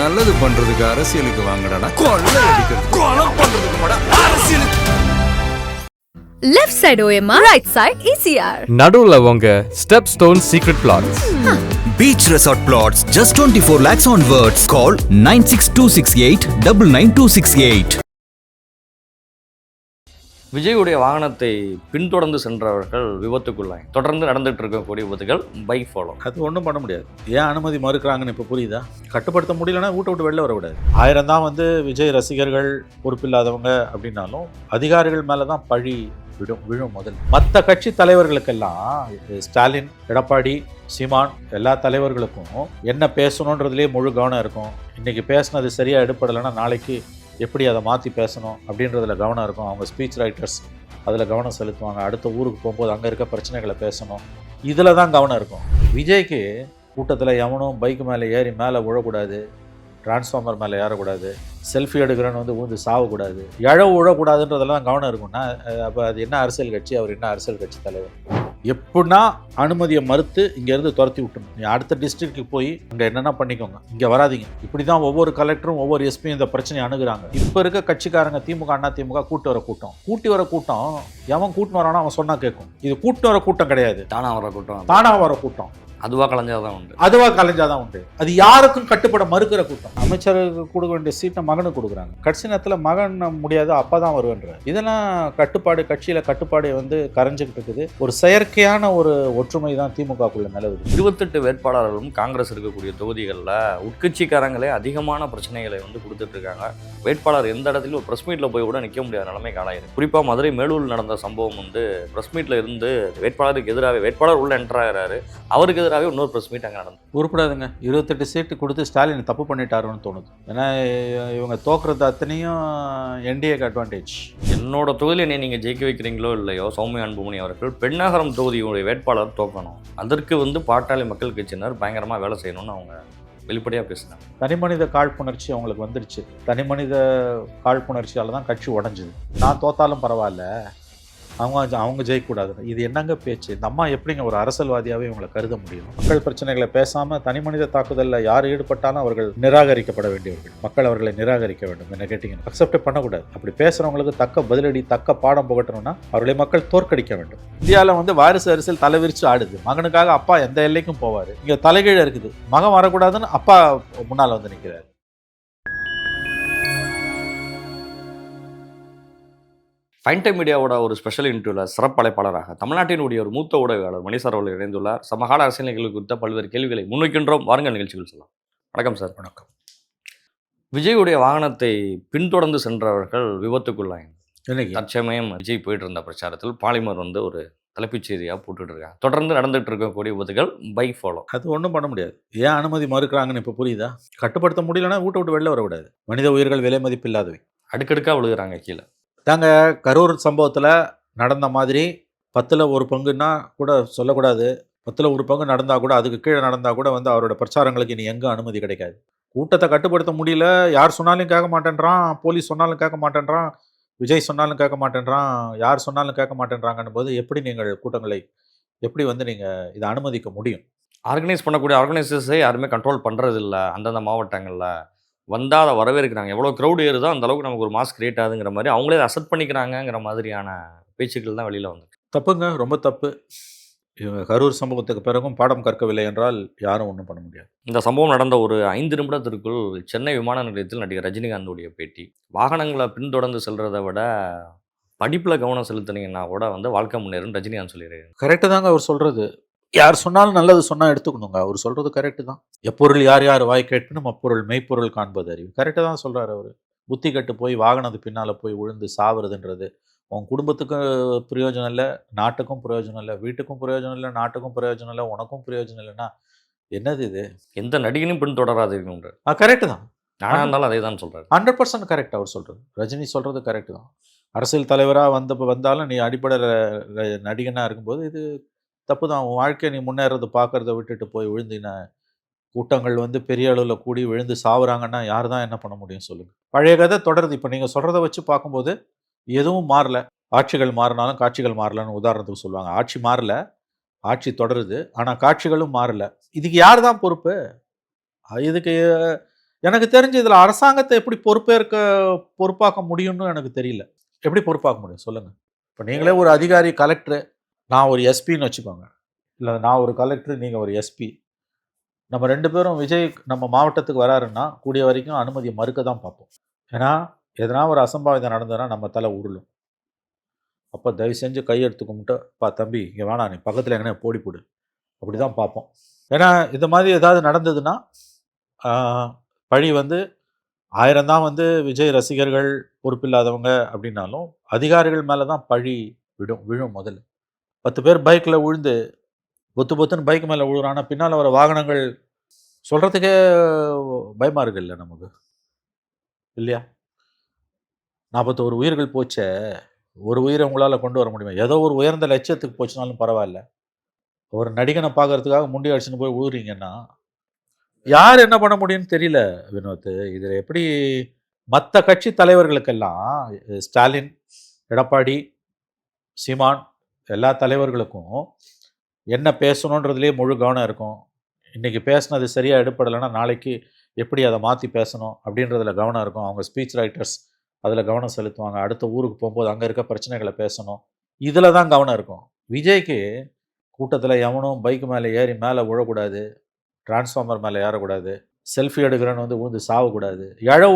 நல்லது பண்றதுக்கு அரசியலுக்கு வாங்கடா, கொள்ளை அடிக்கிறது கொலை பண்றதுக்கு மாடா அரசியலுக்கு. Left side OMR, right side ECR. நடுவுல உங்க step stone secret plots. Beach Resort Plots, just 24 lakhs onwards. Call 9626899268. விஜயுடைய வாகனத்தை பின்தொடர்ந்து சென்றவர்கள் விபத்துக்குள்ளாய். தொடர்ந்து நடந்துட்டு இருக்கக்கூடிய விபத்துகள் பைக் ஃபாலோ. அது ஒன்றும் பண்ண முடியாது. ஏன் அனுமதி மறுக்கிறாங்கன்னு இப்போ புரியுதா? கட்டுப்படுத்த முடியலன்னா வீட்டை விட்டு வெளில வரக்கூடாது. 1000 தான் விஜய் ரசிகர்கள் பொறுப்பில்லாதவங்க அப்படின்னாலும் அதிகாரிகள் மேலே தான் பழி விழும் முதல். மற்ற கட்சி தலைவர்களுக்கெல்லாம் ஸ்டாலின், எடப்பாடி, சீமான் எல்லா தலைவர்களுக்கும் என்ன பேசணுன்றதுலேயே முழு கவனம் இருக்கும். இன்றைக்கி பேசினது சரியாக எடுப்படலைன்னா நாளைக்கு எப்படி அதை மாற்றி பேசணும் அப்படின்றதுல கவனம் இருக்கும். அவங்க ஸ்பீச் ரைட்டர்ஸ் அதில் கவனம் செலுத்துவாங்க. அடுத்த ஊருக்கு போகும்போது அங்கே இருக்க பிரச்சனைகளை பேசணும். இதில் தான் கவனம் இருக்கும். விஜய்க்கு கூட்டத்தில் எவனும் பைக் மேலே ஏறி மேலே விழக்கூடாது, டிரான்ஸ்ஃபார்மர் மேலே ஏறக்கூடாது, செல்ஃபி எடுக்கிறேன்னு ஊந்து சாவக்கூடாது, இழவு விழக்கூடாதுன்றதெல்லாம் கவனம் இருக்கும்னா அப்போ அது என்ன அரசியல் கட்சி? அவர் என்ன அரசியல் கட்சி தலைவர்? எப்படின்னா அனுமதியை மறுத்து இங்கேருந்து துரத்தி விட்டணும். நீ அடுத்த டிஸ்ட்ரிக்ட்டுக்கு போய் அங்கே என்னென்ன பண்ணிக்கோங்க, இங்கே வராதிங்க. இப்படி தான் ஒவ்வொரு கலெக்டரும் ஒவ்வொரு எஸ்பியும் இந்த பிரச்சனையை அணுகுறாங்க. இப்போ இருக்க கட்சிக்காரங்க திமுக, அண்ணா திமுக கூட்டி வர கூட்டம் எவன் கூட்டின்னு வரானோ அவன் சொன்னால் கேட்கும். இது கூட்டின்னு வர கூட்டம் கிடையாது, தானாக வர கூட்டம். அதுவாக கலைஞ்சாதான் உண்டு. அது யாருக்கும் கட்டுப்பட மறுக்கிற கூட்டம். அமைச்சருக்கு கொடுக்க வேண்டிய சீட்டை மகனுக்கு கொடுக்குறாங்க. கடைசி நேரத்தில் மகன் முடியாது, அப்பா தான் வருவேன்ற. இதெல்லாம் கட்டுப்பாடு, கட்சியில் கட்டுப்பாடு கரைஞ்சிக்கிட்டு இருக்குது. ஒரு செயற்கையான ஒரு ஒற்றுமை தான் திமுகக்குள்ள நிலவுது. 28 வேட்பாளர்களும் காங்கிரஸ் இருக்கக்கூடிய தொகுதிகளில் உட்கட்சிக்காரங்களே அதிகமான பிரச்சனைகளை கொடுத்துட்டு இருக்காங்க. வேட்பாளர் எந்த இடத்துலையும் ஒரு ப்ரெஸ் மீட்டில் போய் கூட நிற்க முடியாத நிலைமை காணாயிருக்கு. குறிப்பாக மதுரை மேலூரில் நடந்த சம்பவம் ப்ரெஸ் மீட்டில் இருந்து வேட்பாளருக்கு எதிராக வேட்பாளர் உள்ள என்டர் ஆகிறாரு, அவருக்கு இன்னொரு பிரஸ் மீட் அங்கே நடந்தது. உருப்படாதுங்க. 28 சீட்டு கொடுத்து ஸ்டாலின் தப்பு பண்ணிட்டாருன்னு தோணுது. ஏன்னா இவங்க தோக்குறது அத்தனையும் என்டிஏக்கு அட்வான்டேஜ். என்னோட தொகுதியில் என்னை நீங்கள் ஜெயிக்க வைக்கிறீங்களோ இல்லையோ, சௌமியா அன்புமணி அவர்கள் பெண்ணாகரம் தொகுதியுடைய வேட்பாளர் தோக்கணும், அதற்கு பாட்டாளி மக்கள் கட்சியினர் பயங்கரமாக வேலை செய்யணும்னு அவங்க வெளிப்படையாக பேசினாங்க. தனிமனித காழ்ப்புணர்ச்சி அவங்களுக்கு வந்துருச்சு. தனிமனித காழ்ப்புணர்ச்சியால் தான் கட்சி உடஞ்சுது. நான் தோத்தாலும் பரவாயில்ல, அவங்க ஜெயிக்கக்கூடாது. இது என்னங்க பேச்சு? இந்த அம்மா எப்படிங்க ஒரு அரசியல்வாதியாகவே இவங்களை கருத முடியும்? மக்கள் பிரச்சனைகளை பேசாமல் தனி மனித தாக்குதலில் யார் ஈடுபட்டாலும் அவர்கள் நிராகரிக்கப்பட வேண்டியவர்கள். மக்கள் அவர்களை நிராகரிக்க வேண்டும். என்ன கேட்டிங்கன்னா அக்செப்ட் பண்ணக்கூடாது. அப்படி பேசுகிறவங்களுக்கு தக்க பதிலடி, தக்க பாடம் புகட்டணும்னா அவர்களை மக்கள் தோற்கடிக்க வேண்டும். இந்தியாவில் வாரிசு அரசியல் தலைவிரிச்சு ஆடுது. மகனுக்காக அப்பா எந்த எல்லைக்கும் போவார். இங்கே தலைகீழ இருக்குது. மகன் வரக்கூடாதுன்னு அப்பா முன்னால் நிற்கிறார். ஃபைன் டைம் மீடியாவோட ஒரு ஸ்பெஷல் இன்டர்வியூவில் சிறப்பழைப்பாளராக தமிழ்நாட்டினுடைய ஒரு மூத்த ஊடகவியாளர் மணிசார் அவர்கள் இணைந்துள்ளார். சமகால அரசியல் நிகழ்வு குறித்த பல்வேறு கேள்விகளை முன்வைக்கின்றோம். வாருங்கள் நிகழ்ச்சிகள் சொல்லலாம். வணக்கம் சார். வணக்கம். விஜயுடைய வாகனத்தை பின்தொடர்ந்து சென்றவர்கள் விபத்துக்குள்ளாய். இன்னைக்கு தற்சமயம் விஜய் போயிட்டு இருந்த பிரச்சாரத்தில் பாலிமர் ஒரு தலைப்புச் செய்தியாக போட்டுட்டு இருக்காங்க. தொடர்ந்து நடந்துட்டு இருக்கக்கூடிய விபத்துகள் பைக் ஃபாலோ. அது ஒன்றும் பண்ண முடியாது. ஏன் அனுமதி மறுக்கிறாங்கன்னு இப்போ புரியுதா? கட்டுப்படுத்த முடியலன்னா வீட்டை விட்டு வெளில வரக்கூடாது. மனித உயிர்கள் விலை மதிப்பு இல்லாதவை. அடுக்கடுக்காக விழுகிறாங்க கீழே. தாங்க கரூர் சம்பவத்தில் நடந்த மாதிரி 10ல் 1 பங்குன்னா கூட சொல்லக்கூடாது. 10ல் 1 பங்கு நடந்தால் கூட, அதுக்கு கீழே நடந்தால் கூட அவரோட பிரச்சாரங்களுக்கு இனி எங்கே அனுமதி கிடைக்காது. கூட்டத்தை கட்டுப்படுத்த முடியல. யார் சொன்னாலும் கேட்க மாட்டேன்றான், போலீஸ் சொன்னாலும் கேட்க மாட்டேன்றான், விஜய் சொன்னாலும் கேட்க மாட்டேன்றான், யார் சொன்னாலும் கேட்க மாட்டேன்றாங்கன்னு போது எப்படி நீங்கள் கூட்டங்களை எப்படி நீங்கள் இதை அனுமதிக்க முடியும்? ஆர்கனைஸ் பண்ணக்கூடிய ஆர்கனைசர்ஸை யாருமே கண்ட்ரோல் பண்ணுறதில்ல. அந்தந்த மாவட்டங்களில் வந்தால் அதை வரவேற்கிறாங்க. எவ்வளோ க்ரௌட் ஏறுதோ அந்த அளவுக்கு நமக்கு ஒரு மாஸ் கிரியேட் ஆகுதுங்கிற மாதிரி அவங்களே அக்செப்ட் பண்ணிக்கிறாங்கிற மாதிரியான பேச்சுக்கள் தான் வெளியில் வந்து. தப்புங்க, ரொம்ப தப்பு. இவங்க கரூர் சம்பவத்துக்கு பிறகும் பாடம் கற்கவில்லை என்றால் யாரும் ஒன்றும் பண்ண முடியாது. இந்த சம்பவம் நடந்த ஒரு 5 நிமிடத்திற்குள் சென்னை விமான நிலையத்தில் நடிகர் ரஜினிகாந்தோடைய பேட்டி. வாகனங்களை பின்தொடர்ந்து செல்றதை விட படிப்பில் கவனம் செலுத்தினீங்கன்னா கூட வாழ்க்கை முன்னேறும் ரஜினிகாந்த் சொல்லிடுறாரு. கரெக்டு தாங்க அவர் சொல்கிறது. யார் சொன்னாலும் நல்லது சொன்னால் எடுத்துக்கணுங்க. அவர் சொல்கிறது கரெக்டு தான். எப்பொருள் யார் யார் வாய் கேட்பினும் அப்பொருள் மெய்ப்பொருள் காண்பது அறிவு. கரெக்டு தான் சொல்கிறார் அவர். புத்தி கட்டு போய் வாகனத்து பின்னால் போய் விழுந்து சாவுறதுன்றது உன் குடும்பத்துக்கும் பிரயோஜனம் இல்லை, நாட்டுக்கும் பிரயோஜனம் இல்லை, வீட்டுக்கும் பிரயோஜனம் இல்லை, நாட்டுக்கும் பிரயோஜனம் இல்லை, உனக்கும் பிரயோஜனம் இல்லைன்னா என்னது இது? எந்த நடிகனும் பின்தொடராது. கரெக்டு தான். நானாக இருந்தாலும் அதே தான் சொல்கிறார். 100% கரெக்ட் அவர் சொல்கிறது. ரஜினி சொல்கிறது கரெக்டு தான். அரசியல் தலைவராக வந்தாலும் நீ அடிப்படை நடிகனாக இருக்கும்போது இது தப்பு தான். உன் வாழ்க்கையை நீ முன்னேறது பார்க்குறத விட்டுட்டு போய் விழுந்தின கூட்டங்கள் பெரிய அளவில் கூடி விழுந்து சாவுறாங்கன்னா யார் தான் என்ன பண்ண முடியும் சொல்லுங்கள்? பழைய கதை தொடருது. இப்போ நீங்கள் சொல்கிறத வச்சு பார்க்கும்போது எதுவும் மாறல. ஆட்சிகள் மாறினாலும் காட்சிகள் மாறலன்னு உதாரணத்துக்கு சொல்லுவாங்க. ஆட்சி மாறல, ஆட்சி தொடருது, ஆனால் காட்சிகளும் மாறல. இதுக்கு யார் தான் பொறுப்பு? இதுக்கு எனக்கு தெரிஞ்சு இதில் அரசாங்கத்தை எப்படி பொறுப்பாக்க முடியும்னு எனக்கு தெரியல. எப்படி பொறுப்பாக்க முடியும் சொல்லுங்கள்? இப்போ நீங்களே ஒரு அதிகாரி, கலெக்டரு, நான் ஒரு எஸ்பின்னு வச்சுக்கோங்க, இல்லை நான் ஒரு கலெக்டர், நீங்கள் ஒரு எஸ்பி. நம்ம 2 பேரும் விஜய் நம்ம மாவட்டத்துக்கு வராருன்னா கூடிய வரைக்கும் அனுமதியை மறுக்க தான் பார்ப்போம். ஏன்னா எதனா ஒரு அசம்பாவிதம் நடந்ததுன்னா நம்ம தலை உருளும். அப்போ தயவு செஞ்சு கையெடுத்து கும்பிட்டு, பா தம்பி இங்கே வேணாம், நீ பக்கத்தில் எங்கன்னா போடு அப்படி தான் பார்ப்போம். ஏன்னா இந்த மாதிரி ஏதாவது நடந்ததுன்னா பழி வந்து 1000 தான் வந்து விஜய் ரசிகர்கள் பொறுப்பில்லாதவங்க அப்படின்னாலும் அதிகாரிகள் மேலே தான் பழி விழும். முதல்ல 10 பேர் பைக்கில் விழுந்து பொத்துன்னு பைக் மேலே விழுறான்னா பின்னால் வர வாகனங்கள் சொல்கிறதுக்கே பயமாக இருக்குல்ல நமக்கு, இல்லையா? 41 உயிர்கள் போச்சே, ஒரு உயிரை உங்களால் கொண்டு வர முடியுமா? ஏதோ ஒரு உயர்ந்த லட்சியத்துக்கு போச்சுனாலும் பரவாயில்ல, ஒரு நடிகனை பார்க்கறதுக்காக முண்டி அடிச்சுன்னு போய் விழுறீங்கன்னா யார் என்ன பண்ண முடியும்னு தெரியல வினோத். இதில் எப்படி மற்ற கட்சி தலைவர்களுக்கெல்லாம், ஸ்டாலின், எடப்பாடி, சீமான் எல்லா தலைவர்களுக்கும் என்ன பேசணுன்றதுலேயே முழு கவனம் இருக்கும். இன்றைக்கி பேசினது சரியாக எடுப்படலைன்னா நாளைக்கு எப்படி அதை மாற்றி பேசணும் அப்படின்றதுல கவனம் இருக்கும். அவங்க ஸ்பீச் ரைட்டர்ஸ் அதில் கவனம் செலுத்துவாங்க. அடுத்த ஊருக்கு போகும்போது அங்கே இருக்க பிரச்சனைகளை பேசணும், இதில் தான் கவனம் இருக்கும். விஜய்க்கு கூட்டத்தில் எவனும் பைக்கு மேலே ஏறி மேலே விழக்கூடாது, டிரான்ஸ்ஃபார்மர் மேலே ஏறக்கூடாது, செல்ஃபி எடுக்கிறேன்னு வந்து விழுந்து சாவக்கூடாது,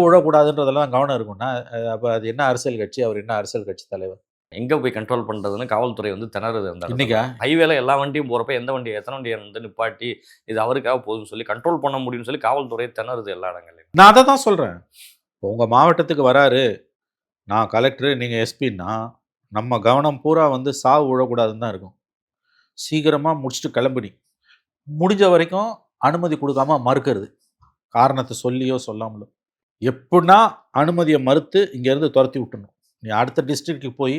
விழக்கூடாதுன்றதெல்லாம் கவனம் இருக்கும்னா அப்போ அது என்ன அரசியல் கட்சி? அவர் என்ன அரசியல் கட்சி தலைவர்? எங்கே போய் கண்ட்ரோல் பண்ணுறதுன்னு காவல்துறை வந்து திணறுது. அந்த இன்னைக்கா ஹைவேல எல்லா வண்டியும் போகிறப்ப எந்த வண்டியை எத்தனை வண்டியை வந்து நிப்பாட்டி இது அவருக்காக போதும்னு சொல்லி கண்ட்ரோல் பண்ண முடியும்னு சொல்லி காவல்துறை திணறுது எல்லா இடங்களையும். நான் அதை தான் சொல்கிறேன். உங்கள் மாவட்டத்துக்கு வராரு, நான் கலெக்டரு, நீங்கள் எஸ்பின்னா நம்ம கவனம் பூரா வந்து சாவு விழக்கூடாதுன்னு தான் இருக்கும். சீக்கிரமாக முடிச்சுட்டு கிளம்பினி, முடிஞ்ச வரைக்கும் அனுமதி கொடுக்காம மறுக்கிறது, காரணத்தை சொல்லியோ சொல்லாமலோ. எப்படின்னா அனுமதியை மறுத்து இங்கேருந்து துரத்தி விட்டுணும். நீ அடுத்த டிஸ்ட்ரிக்ட்டுக்கு போய்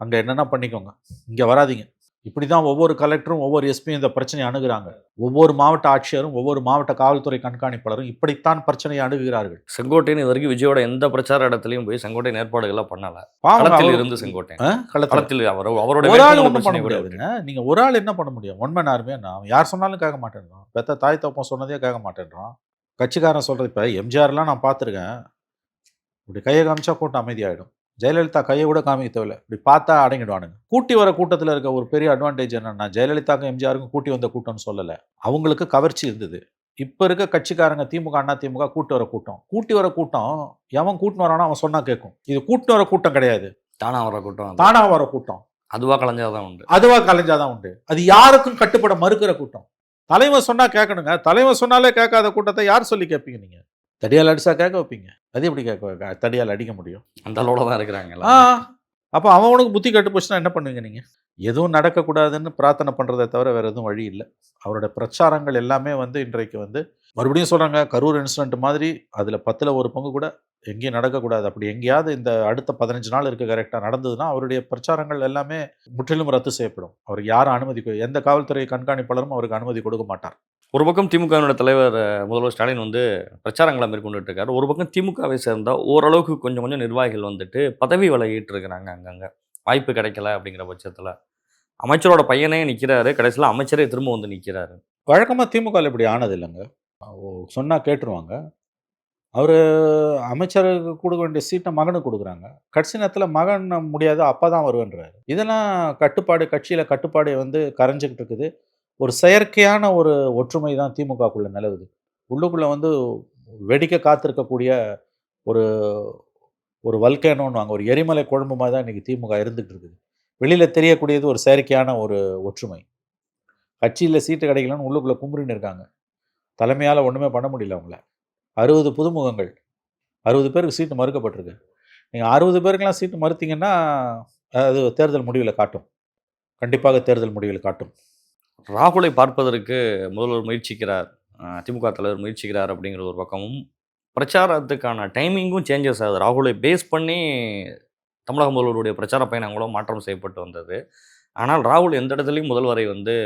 அங்கே என்னென்ன பண்ணிக்கோங்க, இங்கே வராதிங்க. இப்படி தான் ஒவ்வொரு கலெக்டரும் ஒவ்வொரு எஸ்பியும் இந்த பிரச்சனையை அணுகுறாங்க. ஒவ்வொரு மாவட்ட ஆட்சியரும் ஒவ்வொரு மாவட்ட காவல்துறை கண்காணிப்பாளரும் இப்படித்தான் பிரச்சனையை அணுகுகிறார்கள். செங்கோட்டையன் இது வரைக்கும் விஜயோட எந்த பிரச்சார இடத்துலையும் போய் செங்கோட்டையன் ஏற்பாடுகள்லாம் பண்ணல. களத்தில் இருந்து செங்கோட்டையன் களத்தில் அவரோட ஒரு ஆள் ஒன்றும் பண்ண முடியாதுங்க. நீங்கள் ஒரு ஆள் என்ன பண்ண முடியும்? ஒன்மன் ஆர்மியா? நான் யார் சொன்னாலும் கேட்க மாட்டேன்றோம். பெத்த தாய் தப்பம் சொன்னதே கேட்க மாட்டேன்றோம். கட்சிக்காரன் சொல்கிறது. இப்போ எம்ஜிஆர்லாம் நான் பார்த்துருக்கேன், இப்படி கையை காமிச்சா கூட்டம் அமைதியாகிடும். ஜெயலலிதா கையை கூட காமிக்க தேவையில்லை, இப்படி பார்த்தா அடங்கிடுவானுங்க. கூட்டி வர கூட்டத்தில் இருக்க ஒரு பெரிய அட்வான்டேஜ் என்னன்னா, ஜெயலலிதாக்கும் எம்ஜிஆருக்கும் கூட்டி வந்த கூட்டம்னு சொல்லலை, அவங்களுக்கு கவர்ச்சி இருந்தது. இப்போ இருக்க கட்சிக்காரங்க திமுக, அண்ணா திமுக கூட்டி வர கூட்டம் எவன் கூட்டின்னு வரானோ அவன் சொன்னா கேட்கும். இது கூட்டின்னு வர கூட்டம் கிடையாது, தானா வர கூட்டம். அதுவாக கலைஞ்சாதான் உண்டு. அது யாருக்கும் கட்டுப்பட மறுக்கிற கூட்டம். தலைவன் சொன்னா கேட்கணுங்க. தலைவன் சொன்னாலே கேட்காத கூட்டத்தை யார் சொல்லி கேட்பீங்க? நீங்க தடியால் அடிச்சா கேட்க வைப்பீங்க, அது எப்படி தடியால் அடிக்க முடியும்? அந்த அளவுல தான் இருக்கிறாங்க. அப்போ அவனுக்கு புத்தி கட்டு போச்சுன்னா என்ன பண்ணுவீங்க நீங்கள்? எதுவும் நடக்கக்கூடாதுன்னு பிரார்த்தனை பண்ணுறதை தவிர வேறு எதுவும் வழி இல்லை. அவரோட பிரச்சாரங்கள் எல்லாமே வந்து இன்றைக்கு வந்து மறுபடியும் சொல்கிறாங்க, கரூர் இன்சிடென்ட் மாதிரி அதில் 10ல் 1 பங்கு கூட எங்கேயும் நடக்கக்கூடாது. அப்படி எங்கேயாவது இந்த அடுத்த 15 நாள் இருக்க கரெக்டாக நடந்ததுன்னா அவருடைய பிரச்சாரங்கள் எல்லாமே முற்றிலும் ரத்து செய்யப்படும். அவருக்கு யாரும் அனுமதி, எந்த காவல்துறை கண்காணிப்பாளரும் அவருக்கு அனுமதி கொடுக்க மாட்டார். ஒரு பக்கம் திமுகவினோட தலைவர் முதல்வர் ஸ்டாலின் வந்து பிரச்சாரங்களை மேற்கொண்டுட்டு இருக்காரு. ஒரு பக்கம் திமுகவை சேர்ந்த ஓரளவுக்கு கொஞ்சம் நிர்வாகிகள் வந்துட்டு பதவி விலகிட்டு இருக்கிறாங்க. அங்கங்கே வாய்ப்பு கிடைக்கல அப்படிங்கிற பட்சத்தில் அமைச்சரோட பையனே நிற்கிறாரு, கடைசியில் அமைச்சரே திரும்ப வந்து நிற்கிறாரு. வழக்கமாக திமுகவில் இப்படி ஆனது இல்லைங்க. சொன்னால் கேட்டுருவாங்க. அவர் அமைச்சருக்கு கொடுக்க வேண்டிய சீட்டை மகனுக்கு கொடுக்குறாங்க. கடைசி நேரத்தில் மகன் முடியாது, அப்பா தான் வருவேன்றாரு. இதெல்லாம் கட்டுப்பாடு, கட்சியில் கட்டுப்பாடு வந்து கரைஞ்சிக்கிட்டு இருக்குது. ஒரு செயற்கையான ஒரு ஒற்றுமை தான் திமுகக்குள்ளே நிலவுது. உள்ளுக்குள்ளே வந்து வெடிக்க காத்திருக்கக்கூடிய ஒரு வல்கேனோன்னு வாங்க, ஒரு எரிமலை குழம்பு மாதிரி தான் இன்றைக்கி திமுக இருந்துகிட்டு இருக்குது. வெளியில் தெரியக்கூடியது ஒரு செயற்கையான ஒரு ஒற்றுமை. கட்சியில் சீட்டு கிடைக்கலன்னு உள்ளுக்குள்ளே கும்புறின்னு இருக்காங்க. தலைமையால் ஒன்றுமே பண்ண முடியல அவங்கள. 60 புதுமுகங்கள், 60 பேருக்கு சீட்டு மறுக்கப்பட்டிருக்கு. நீங்கள் 60 பேருக்கெல்லாம் சீட்டு மறுத்தீங்கன்னா அது தேர்தல் முடிவில் காட்டும், கண்டிப்பாக தேர்தல் முடிவில் காட்டும். ராகுலை பார்ப்பதற்கு முதல்வர் முயற்சிக்கிறார், திமுக தலைவர் முயற்சிக்கிறார் அப்படிங்கிற ஒரு பக்கமும், பிரச்சாரத்துக்கான டைமிங்கும் சேஞ்சஸ் ஆகுது. ராகுலை பேஸ் பண்ணி தமிழக முதல்வருடைய பிரச்சார பயணங்களும் மாற்றம் செய்யப்பட்டு வந்தது. ஆனால் ராகுல் எந்த இடத்துலையும் முதல்வரை வந்து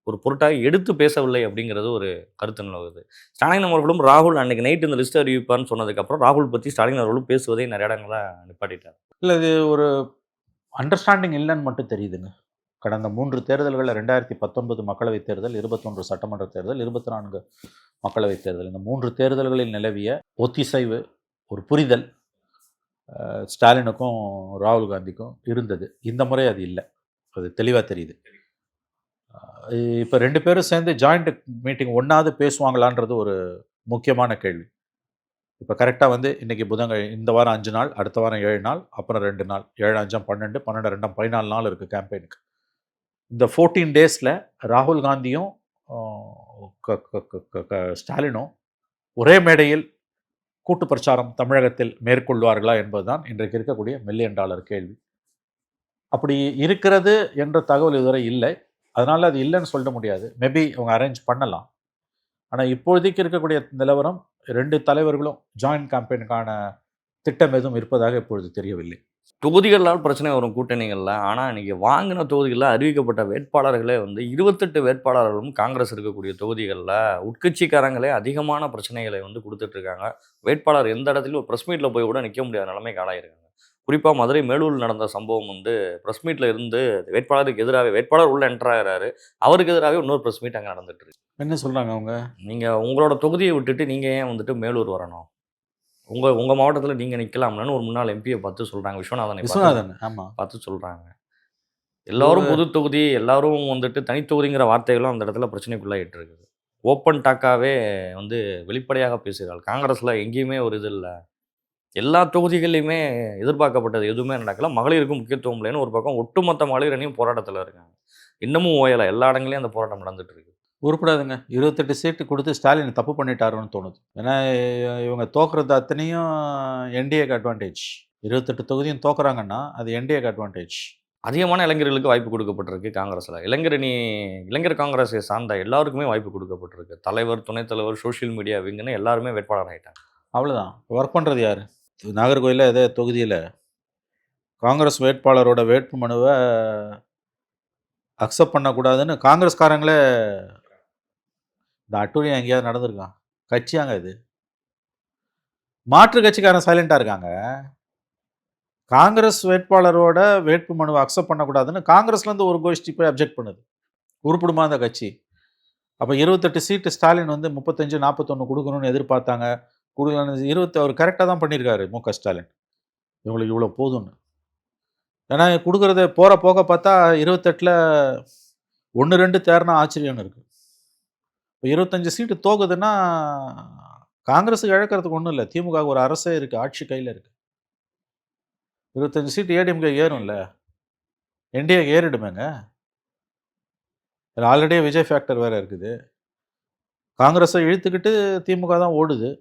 ஒரு பொருட்டாக எடுத்து பேசவில்லை அப்படிங்கிறது ஒரு கருத்து நிலவுது. ஸ்டாலின் அவர்களும் ராகுல் அன்றைக்கி நைட்டு இந்த லிஸ்ட் அறிவிப்பார்னு சொன்னதுக்கப்புறம் ராகுல் பற்றி ஸ்டாலின் அவர்களும் பேசுவதை நிறைய இடங்களில் நிப்பாட்டிட்டார். இல்லை, இது ஒரு அண்டர்ஸ்டாண்டிங் இல்லைன்னு மட்டும் தெரியுதுங்க. கடந்த 3 தேர்தல்களில் 2019 மக்களவைத் தேர்தல், 21 சட்டமன்ற தேர்தல், 24 மக்களவைத் தேர்தல், இந்த 3 தேர்தல்களில் நிலவிய ஒத்திசைவு, ஒரு புரிதல் ஸ்டாலினுக்கும் ராகுல் காந்திக்கும் இருந்தது. இந்த முறை அது இல்லை, அது தெளிவாக தெரியுது. இப்போ 2 பேரும் சேர்ந்து ஜாயிண்ட் மீட்டிங் ஒன்றாவது பேசுவாங்களான்றது ஒரு முக்கியமான கேள்வி. இப்போ கரெக்டாக வந்து இன்றைக்கி இந்த வாரம் 5 நாள், அடுத்த வாரம் 7 நாள், அப்புறம் 2 நாள், 7 5 12, 12 2 14 நாள் இருக்குது கேம்பெயினுக்கு. இந்த 14 டேஸில் ராகுல் காந்தியும் ஸ்டாலினும் ஒரே மேடையில் கூட்டு பிரச்சாரம் தமிழகத்தில் மேற்கொள்வார்களா என்பதுதான் இன்றைக்கு இருக்கக்கூடிய $1 மில்லியன் கேள்வி. அப்படி இருக்கிறது என்ற தகவல் இதுவரை இல்லை. அதனால் அது இல்லைன்னு சொல்ல முடியாது. மேபி அவங்க அரேஞ்ச் பண்ணலாம். ஆனால் இப்போதைக்கு இருக்கக்கூடிய நிலவரம் 2 தலைவர்களும் ஜாயின்ட் கேம்பெயினுக்கான திட்டம் எதுவும் இருப்பதாக இப்பொழுது தெரியவில்லை. தொகுதிகளால் பிரச்சனை வரும் கூட்டணிகளில். ஆனால் இன்றைக்கி வாங்கின தொகுதிகளில் அறிவிக்கப்பட்ட வேட்பாளர்களே வந்து 28 வேட்பாளர்களும் காங்கிரஸ் இருக்கக்கூடிய தொகுதிகளில் உட்கட்சிக்காரங்களே அதிகமான பிரச்சனைகளை வந்து கொடுத்துட்ருக்காங்க. வேட்பாளர் எந்த இடத்துலையும் ஒரு ப்ரெஸ் மீட்டில் போய் கூட நிற்க முடியாத நிலைமைக்கு ஆளாயிருக்காங்க. குறிப்பாக மதுரை மேலூரில் நடந்த சம்பவம் வந்து ப்ரெஸ் மீட்டில் இருந்து வேட்பாளருக்கு எதிராகவே வேட்பாளர் உள்ள என்டர் ஆகிறாரு, அவருக்கு எதிராகவே இன்னொரு ப்ரெஸ் மீட் அங்கே நடந்துட்டு. என்ன சொல்கிறாங்க அவங்க? நீங்கள் உங்களோட தொகுதியை விட்டுட்டு நீங்கள் ஏன் வந்துட்டு மேலூர் வரணும், உங்கள் மாவட்டத்தில் நீங்கள் நிற்கலாம்னு ஒரு முன்னாள் எம்பியை பார்த்து சொல்கிறாங்க. விஸ்வநாதன் ஆமாம் பார்த்து சொல்கிறாங்க. எல்லாரும் பொது தொகுதி, எல்லாரும் வந்துட்டு தனித்தொகுதிங்கிற வார்த்தைகளும் அந்த இடத்துல பிரச்சனைக்குள்ளாயிட்டு இருக்குது. ஓப்பன் டாக்காகவே வந்து வெளிப்படையாக பேசுகிறாள். காங்கிரஸில் எங்கேயுமே ஒரு இது இல்லை, எல்லா தொகுதிகள்லையுமே எதிர்பார்க்கப்பட்டது எதுவுமே நடக்கல, மகளிருக்கும் முக்கியத்துவம் இல்லைன்னு ஒரு பக்கம் ஒட்டுமொத்த மகளிரணியும் போராட்டத்தில் இருக்காங்க. இன்னமும் ஓயலை, எல்லா இடங்களையும் அந்த போராட்டம் நடந்துட்டு இருக்கு. உருப்படாதுங்க. 28 சீட்டு கொடுத்து ஸ்டாலின் தப்பு பண்ணிட்டாருன்னு தோணுது. ஏன்னா இவங்க தோக்குறது அத்தனையும் என்டிஏக்கு அட்வான்டேஜ். 28 தொகுதியும் தோக்குறாங்கன்னா அது என்டிஏக்கு அட்வான்டேஜ். அதிகமான இளைஞர்களுக்கு வாய்ப்பு கொடுக்கப்பட்டிருக்கு காங்கிரஸில். இளைஞர் காங்கிரஸை சார்ந்த எல்லாருக்குமே வாய்ப்பு கொடுக்கப்பட்டிருக்கு. தலைவர், துணைத் தலைவர், சோஷியல் மீடியா விங்குன்னு எல்லாருமே வேட்பாளர் ஆகிட்டாங்க. அவ்வளோதான். ஒர்க் பண்ணுறது யார்? நாகர்கோயிலில் ஏதோ தொகுதியில் காங்கிரஸ் வேட்பாளரோட வேட்பு மனுவை அக்செப்ட் பண்ணக்கூடாதுன்னு காங்கிரஸ்காரங்களே, இந்த அட்டூழியம் எங்கேயாவது நடந்திருக்கான்? கட்சியாங்க இது. மாற்று கட்சிக்காரன் சைலண்டாக இருக்காங்க. காங்கிரஸ் வேட்பாளரோட வேட்பு மனுவை அக்செப்ட் பண்ணக்கூடாதுன்னு காங்கிரஸ்லேருந்து ஒரு கோஷ்டி போய் அப்ஜெக்ட் பண்ணுது. உருப்பிடுமா அந்த கட்சி? அப்போ 28 சீட்டு ஸ்டாலின் வந்து 35 41 கொடுக்கணும்னு எதிர்பார்த்தாங்க. கொடுக்கலான்னு 20 அவர் கரெக்டாக தான் பண்ணியிருக்காரு மு.க. ஸ்டாலின். இவங்களுக்கு இவ்வளோ போதும்னு. ஏன்னா கொடுக்குறத போகிற போக பார்த்தா 28ல் 1-2 தேர்னா ஆச்சரியம்னு இருக்குது. இப்போ 25 சீட்டு தோக்குதுன்னா காங்கிரஸுக்கு இழக்கிறதுக்கு ஒன்றும் இல்லை. திமுக ஒரு அரசே இருக்குது, ஆட்சி கையில் இருக்குது. 25 சீட்டு ஏடிஎம்கே ஏறும்ல, என்டிஏ ஏறிடுமேங்க. ஆல்ரெடியே விஜய் ஃபேக்டர் வேறு இருக்குது. காங்கிரஸை இழுத்துக்கிட்டு திமுக தான் ஓடுது.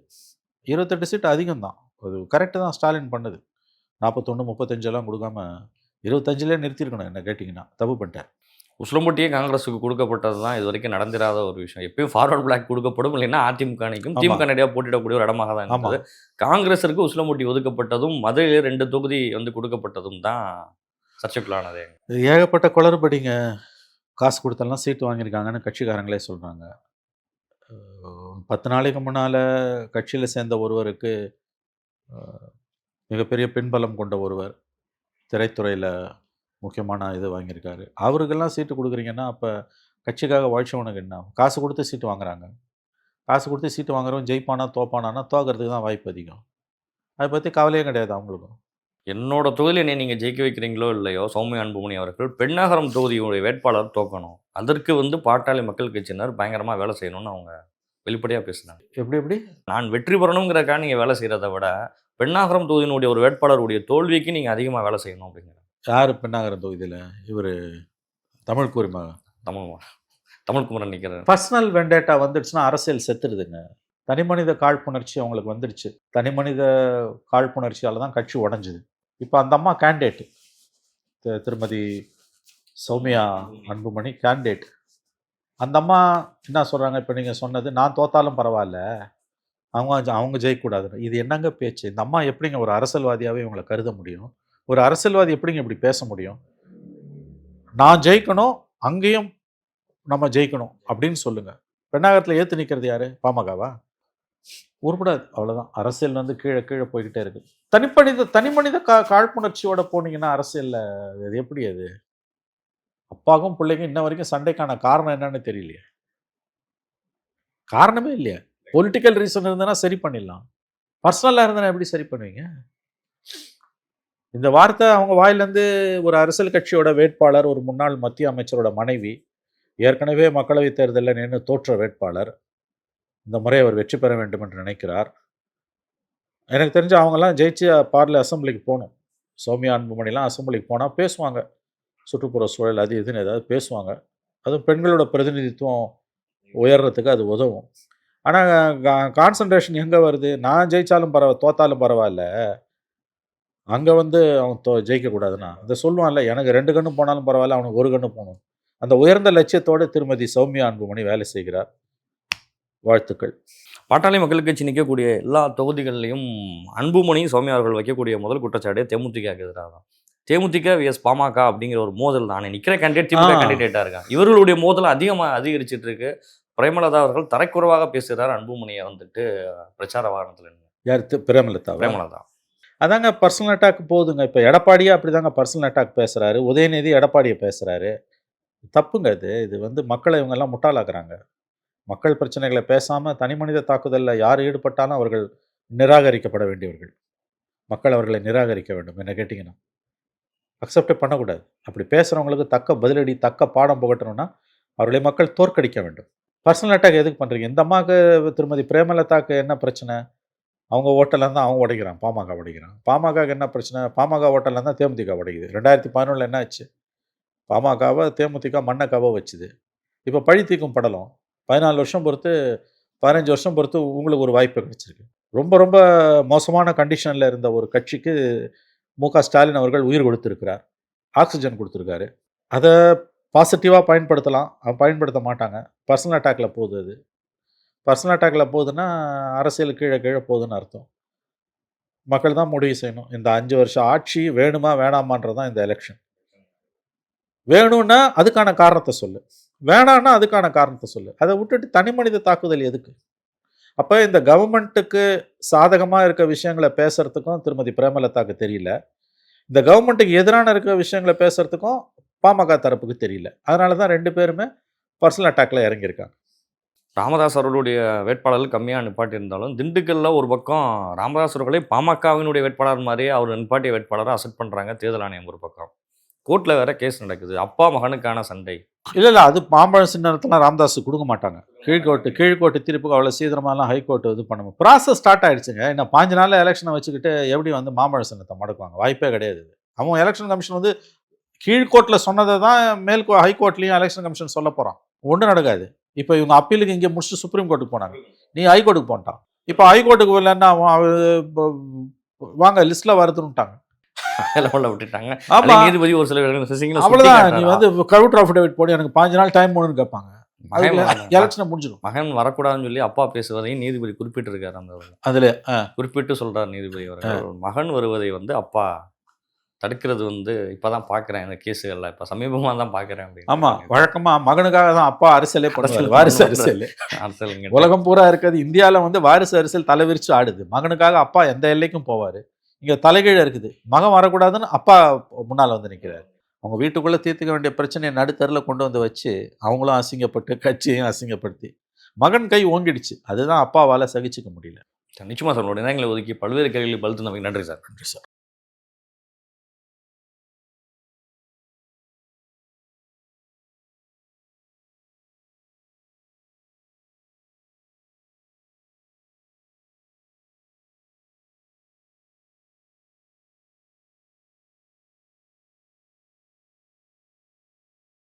28 சீட்டு அதிகம் தான், அது கரெக்டு தான் ஸ்டாலின் பண்ணுது. 41 35 கொடுக்காம 25லே நிறுத்திருக்கணும். என்ன கேட்டிங்கன்னா தப்பு பண்ணிட்டேன். உசிலம்பட்டியே காங்கிரஸுக்கு கொடுக்கப்பட்டது தான் இது வரைக்கும் நடந்திராத ஒரு விஷயம். எப்பயும் ஃபார்வர்ட் பிளாக் கொடுக்கப்படும், இல்லைன்னா அதிமுக நிற்கும். திமுக நேரடியாக போட்டியிடக்கூடிய ஒரு இடமாக தான் இருந்தது. காங்கிரஸிற்கு உசிலம்பட்டி ஒதுக்கப்பட்டதும் மதுரையில் 2 தொகுதி வந்து கொடுக்கப்பட்டதும் தான் சர்ச்சைக்குள்ளானது. ஏகப்பட்ட குளறுபடிங்க. காசு கொடுத்தெல்லாம் சீட்டு வாங்கியிருக்காங்கன்னு கட்சிக்காரங்களே சொல்கிறாங்க. 10 நாளைக்கு முன்னால் கட்சியில் சேர்ந்த ஒருவருக்கு, மிகப்பெரிய பின்பலம் கொண்ட ஒருவர், திரைத்துறையில் முக்கியமான இது வாங்கியிருக்காரு. அவருக்கெல்லாம் சீட்டு கொடுக்குறீங்கன்னா அப்போ கட்சிக்காக வாழ்ச்சவனுக்கு என்ன? காசு கொடுத்து சீட்டு வாங்குறாங்க. காசு கொடுத்து சீட்டு வாங்குறவன் ஜெயிப்பானா தோப்பானான்னா தோக்கிறதுக்கு தான் வாய்ப்பு அதிகம். அதை பற்றி கவலையே கிடையாது அவங்களுக்கும். என்னோட தொகுதியில் என்னை நீங்கள் ஜெயிக்க வைக்கிறீங்களோ இல்லையோ, சௌமியா அன்புமணி அவர்கள் பெண்ணாகரம் தொகுதியுடைய வேட்பாளர் தோக்கணும், அதற்கு வந்து பாட்டாளி மக்கள் கட்சியினர் பயங்கரமாக வேலை செய்யணும்னு அவங்க வெளிப்படையாக பேசுனாங்க. எப்படி நான் வெற்றி பெறணுங்கிறக்காக நீங்கள் வேலை செய்கிறத விட பெண்ணாகரம் தொகுதியினுடைய ஒரு வேட்பாளருடைய தோல்விக்கு நீங்கள் அதிகமாக வேலை செய்யணும் அப்படிங்கிற. யார் பெண்ணாகரம் தொகுதியில்? இவர் தமிழ்குமரன் நிற்கிறார். பர்சனல் வெண்டேட்டா வந்துடுச்சுன்னா அரசியல் செத்துடுதுங்க. தனிமனித காழ்ப்புணர்ச்சி அவங்களுக்கு வந்துடுச்சு. தனிமனித காழ்ப்புணர்ச்சியால் தான் கட்சி உடஞ்சிது. இப்போ அந்த அம்மா கேண்டிடேட், திருமதி சௌமியா அன்புமணி கேண்டிடேட். அந்த அம்மா என்ன சொல்கிறாங்க? இப்போ நீங்கள் சொன்னது, நான் தோத்தாலும் பரவாயில்ல, அவங்க ஜெயிக்கக்கூடாதுன்னு. இது என்னங்க பேச்சு? இந்த அம்மா எப்படிங்க ஒரு அரசியல்வாதியாகவே இவங்களை கருத முடியும்? ஒரு அரசியல்வாதி எப்படிங்க இப்படி பேச முடியும்? நான் ஜெயிக்கணும், அங்கேயும் நம்ம ஜெயிக்கணும் அப்படின்னு சொல்லுங்கள். பெண்ணாகரத்தில் ஏற்று நிற்கிறது யார்? பாமகவா? உருப்படாது. அவ்வளோதான். அரசியல் வந்து கீழே கீழே போய்கிட்டே இருக்குது. தனிமனித காழ்ப்புணர்ச்சியோட போனீங்கன்னா அரசியலில் அது எப்படி? அது அப்பாவுக்கும் பிள்ளைக்கும் இன்ன வரைக்கும் சண்டைக்கான காரணம் என்னன்னு தெரியலையே. காரணமே இல்லையா. பொலிட்டிக்கல் ரீசன் இருந்ததுன்னா சரி பண்ணிடலாம், பர்சனலாக இருந்ததுன்னா எப்படி சரி பண்ணுவீங்க? இந்த வார்த்தை அவங்க வாயிலேருந்து ஒரு அரசியல் கட்சியோட வேட்பாளர், ஒரு முன்னாள் மத்திய அமைச்சரோட மனைவி, ஏற்கனவே மக்களவைத் தேர்தலில் நின்று தோற்ற வேட்பாளர், இந்த முறை அவர் வெற்றி பெற வேண்டும் என்று நினைக்கிறார். எனக்கு தெரிஞ்சு அவங்கெல்லாம் ஜெயிச்சு பார்ல அசம்பிளிக்கு போகணும். சௌமியா அன்புமணிலாம் அசம்பிளிக்கு போனால் பேசுவாங்க, சுற்றுப்புற சூழல் அது இதுன்னு ஏதாவது பேசுவாங்க. அதுவும் பெண்களோட பிரதிநிதித்துவம் உயர்றதுக்கு அது உதவும். ஆனால் கான்சன்ட்ரேஷன் எங்கே வருது? நான் ஜெயித்தாலும் தோத்தாலும் பரவாயில்ல, அங்கே வந்து அவன் ஜெயிக்கக்கூடாதுன்னா அதை சொல்லுவான்ல, எனக்கு 2 கண்ணு போனாலும் பரவாயில்ல, அவனுக்கு 1 கண்ணு போகணும். அந்த உயர்ந்த லட்சியத்தோடு திருமதி சௌமியா அன்புமணி வேலை செய்கிறார். வாழ்த்துக்கள். பாட்டாளி மக்கள் கட்சி நிற்கக்கூடிய எல்லா தொகுதிகளிலையும் அன்புமணி சௌமியா அவர்கள் வைக்கக்கூடிய முதல் குற்றச்சாட்டே தேமுதிகக்கு எதிராக தான். தேமுதிக விஎஸ் பாமக அப்படிங்கிற ஒரு மோதல் தானே நிற்கிற கேண்டிடேட் திமுக கேண்டிடேட்டாக இருக்காங்க. இவர்களுடைய மோதல் அதிகரிச்சிட்டு இருக்கு. பிரேமலதா அவர்கள் தரைக்குறைவாக பேசுகிறார் அன்புமணியை வந்துட்டு பிரச்சார வாகனத்தில். யார்? பிரேமலதா. பிரேமலதா அதாங்க பர்சனல் அட்டாக் போகுதுங்க. இப்போ எடப்பாடியே அப்படி தாங்க பர்சனல் அட்டாக் பேசுகிறாரு. உதயநிதி எடப்பாடியை பேசுகிறாரு. தப்புங்க இது. இது வந்து மக்களை இவங்கெல்லாம் முட்டாளாக்குறாங்க. மக்கள் பிரச்சனைகளை பேசாமல் தனி மனித தாக்குதலில் யார் ஈடுபட்டாலும் அவர்கள் நிராகரிக்கப்பட வேண்டியவர்கள். மக்கள் அவர்களை நிராகரிக்க வேண்டும். என்ன கேட்டிங்கன்னா அக்செப்டே பண்ணக்கூடாது. அப்படி பேசுகிறவங்களுக்கு தக்க பதிலடி, தக்க பாடம் புகட்டணும்னா அவர்களை மக்கள் தோற்கடிக்க வேண்டும். பர்சனல் அட்டாக் எதுக்கு பண்ணுறீங்க? இந்த அம்மாவுக்கு திருமதி பிரேமலதாக்கு என்ன பிரச்சனை? அவங்க ஓட்டலில் தான் அவன் உடைக்கிறான், பாமக உடைக்கிறான். பாமகவுக்கு என்ன பிரச்சனை? பாமக ஓட்டலில் தான் தேமுதிக உடைக்குது. 2011 என்ன ஆச்சு? பாமகவை தேமுதிக மண்ணக்காவை வச்சுது. இப்போ பழி தீக்கும் படலம். 14 வருஷம் பொறுத்து, 15 வருஷம் பொறுத்து உங்களுக்கு ஒரு வாய்ப்பு கிடைச்சிருக்கு. ரொம்ப ரொம்ப மோசமான கண்டிஷனில் இருந்த ஒரு கட்சிக்கு மு.க. ஸ்டாலின் அவர்கள் உயிர் கொடுத்துருக்கிறார், ஆக்சிஜன் கொடுத்துருக்காரு. அதை பாசிட்டிவாக பயன்படுத்தலாம், பயன்படுத்த மாட்டாங்க. பர்சனல் அட்டாக்கில் போகுது. அது பர்சனல் அட்டாக்கில் போகுதுன்னா அரசியல் கீழே போகுதுன்னு அர்த்தம். மக்கள் தான் முடிவு செய்யணும். இந்த 5 வருஷம் ஆட்சி வேணுமா வேணாமான்றதான் இந்த எலெக்ஷன். வேணும்னா அதுக்கான காரணத்தை சொல்லு, வேணான்னா அதுக்கான காரணத்தை சொல்லு. அதை விட்டுட்டு தனி மனித தாக்குதல் எதுக்கு? அப்போ இந்த கவர்மெண்ட்டுக்கு சாதகமாக இருக்க விஷயங்களை பேசுறதுக்கும் திருமதி பிரேமலதாக்கு தெரியல, இந்த கவர்மெண்ட்டுக்கு எதிரான இருக்கிற விஷயங்களை பேசுறதுக்கும் பாமக தரப்புக்கு தெரியல. அதனால தான் 2 பேருமே பர்சனல் அட்டாக்ல இறங்கியிருக்காங்க. ராமதாஸ் அவர்களுடைய வேட்பாளர்கள் கம்மியாக நிப்பாட்டியிருந்தாலும் திண்டுக்கல்ல ஒரு பக்கம் ராமதாஸ் அவர்களை பாமகவினுடைய வேட்பாளர் மாதிரியே அவர் நிப்பாட்டிய வேட்பாளரை அசெப்ட் பண்ணுறாங்க தேர்தல் ஆணையம். ஒரு பக்கம் கோர்ட்டில் வேற கேஸ் நடக்குது, அப்பா மகனுக்கான சண்டை. இல்லை அது மாம்பழ சின்னத்தெல்லாம் ராமதாஸ் கொடுக்க மாட்டாங்க. கீழ்கோர்ட்டு தீர்ப்புக்கு அவ்வளோ சீக்கிரமாலாம் ஹைகோர்ட்டு இது பண்ணணும். ப்ராசஸ் ஸ்டார்ட் ஆகிடுச்சுங்க. இன்னும் 5 நாளில் எலெக்ஷனை வச்சுக்கிட்டு எப்படி வந்து மாம்பழ சின்னத்தை மடக்குவாங்க? வாய்ப்பே கிடையாது. அவன் எலெக்ஷன் கமிஷன் வந்து கீழ்கோர்ட்டில் சொன்னதை தான் ஹைகோர்ட்லேயும் எலெக்ஷன் கமிஷன் சொல்ல போகிறான். ஒன்றும் நடக்காது. இப்போ இவங்க அப்பீலுக்கு இங்கே முடிச்சுட்டு சுப்ரீம் கோர்ட்டுக்கு போனாங்க, நீ ஹைகோர்ட்டுக்கு போன்ட்டான். இப்போ ஹைகோர்ட்டுக்கு வரலன்னா வாங்க லிஸ்ட்டில் வருதுன்னுட்டாங்க, விட்டுட்டாங்க. நீதிபதி ஒரு சில அவ்வளோதான். நீ வந்து கவுண்டர் அஃபிடேவிட் போட்டு எனக்கு 5 நாள் டைம் போகணும்னு கேட்பாங்க. எலெக்ஷனை முடிஞ்சிடும். மகன் வரக்கூடாதுன்னு சொல்லி அப்பா பேசுவதையும் நீதிபதி குறிப்பிட்டு இருக்காரு. அந்த அதில் குறிப்பிட்டு சொல்றாரு நீதிபதி அவர்கள், மகன் வருவதை வந்து அப்பா தடுக்கிறது வந்து இப்பதான் பாக்குறேன் இந்த கேஸுகள்ல, இப்ப சமீபமா தான் பாக்குறேன் அப்படின்னு. ஆமா, வழக்கமா மகனுக்காக தான் அப்பா அரசியலே பண்ணுவாரு. வாரிசு அரசியல் உலகம் பூரா இருக்கிறது. இந்தியாவில் வந்து வாரிசு அரசியல் தலைவிரிச்சு ஆடுது. மகனுக்காக அப்பா எந்த எல்லைக்கும் போவாரு. இங்க தலைகீழ இருக்குது. மகன் வரக்கூடாதுன்னு அப்பா முன்னால் வந்து நிற்கிறாரு. அவங்க வீட்டுக்குள்ளே தீர்த்துக்க வேண்டிய பிரச்சனையை நடுத்தரில் கொண்டு வந்து வச்சு அவங்களும் அசிங்கப்பட்டு கட்சியையும் அசிங்கப்படுத்தி மகன் கை ஓங்கிடுச்சு. அதுதான் அப்பாவால் சகிச்சுக்க முடியல. நிச்சயமா சார், நேரங்களை ஒதுக்கி பல்வேறு கேள்விகளை பதில் நன்றி சார். நன்றி சார்.